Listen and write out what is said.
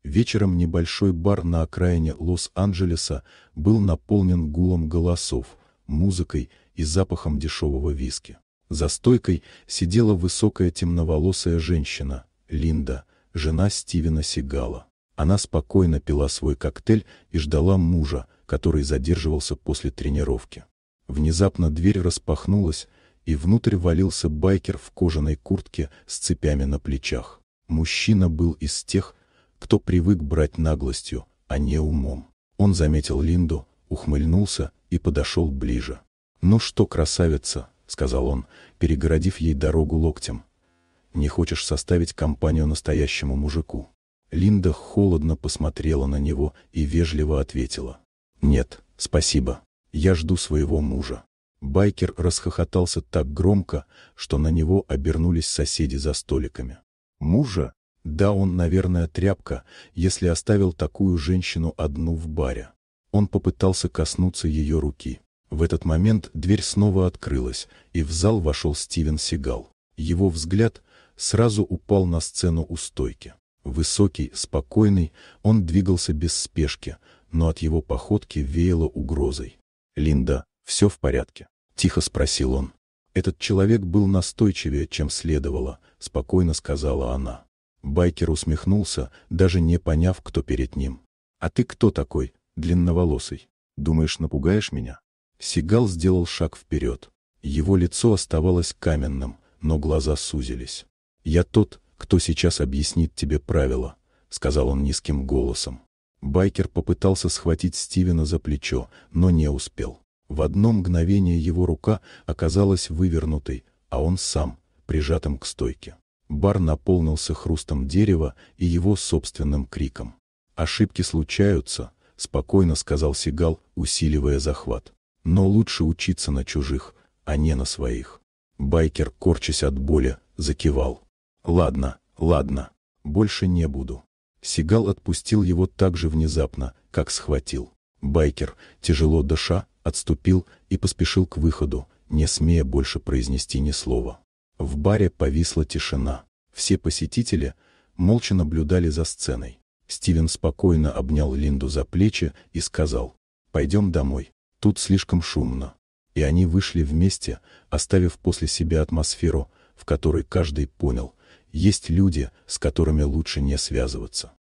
Вечером небольшой бар на окраине Лос-Анджелеса был наполнен гулом голосов, музыкой и запахом дешевого виски. За стойкой сидела высокая темноволосая женщина, Линда, жена Стивена Сигала. Она спокойно пила свой коктейль и ждала мужа, который задерживался после тренировки. Внезапно дверь распахнулась, и внутрь валился байкер в кожаной куртке с цепями на плечах. Мужчина был из тех, кто привык брать наглостью, а не умом. Он заметил Линду, ухмыльнулся и подошел ближе. «Ну что, красавица», — сказал он, перегородив ей дорогу локтем. «Не хочешь составить компанию настоящему мужику?» Линда холодно посмотрела на него и вежливо ответила: «Нет, спасибо. Я жду своего мужа». Байкер расхохотался так громко, что на него обернулись соседи за столиками. «Мужа? Да он, наверное, тряпка, если оставил такую женщину одну в баре». Он попытался коснуться ее руки. В этот момент дверь снова открылась, и в зал вошел Стивен Сигал. Его взгляд сразу упал на сцену у стойки. Высокий, спокойный, он двигался без спешки, но от его походки веяло угрозой. «Линда, все в порядке?» — тихо спросил он. «Этот человек был настойчивее, чем следовало», — спокойно сказала она. Байкер усмехнулся, даже не поняв, кто перед ним. «А ты кто такой, длинноволосый? Думаешь, напугаешь меня?» Сигал сделал шаг вперед. Его лицо оставалось каменным, но глаза сузились. «Я тот, кто сейчас объяснит тебе правила», — сказал он низким голосом. Байкер попытался схватить Стивена за плечо, но не успел. В одно мгновение его рука оказалась вывернутой, а он сам прижатым к стойке. Бар наполнился хрустом дерева и его собственным криком. «Ошибки случаются», — спокойно сказал Сигал, усиливая захват. «Но лучше учиться на чужих, а не на своих». Байкер, корчась от боли, закивал. «Ладно, ладно, больше не буду». Сигал отпустил его так же внезапно, как схватил. Байкер, тяжело дыша, отступил и поспешил к выходу, не смея больше произнести ни слова. В баре повисла тишина. Все посетители молча наблюдали за сценой. Стивен спокойно обнял Линду за плечи и сказал: «Пойдем домой, тут слишком шумно». И они вышли вместе, оставив после себя атмосферу, в которой каждый понял: есть люди, с которыми лучше не связываться.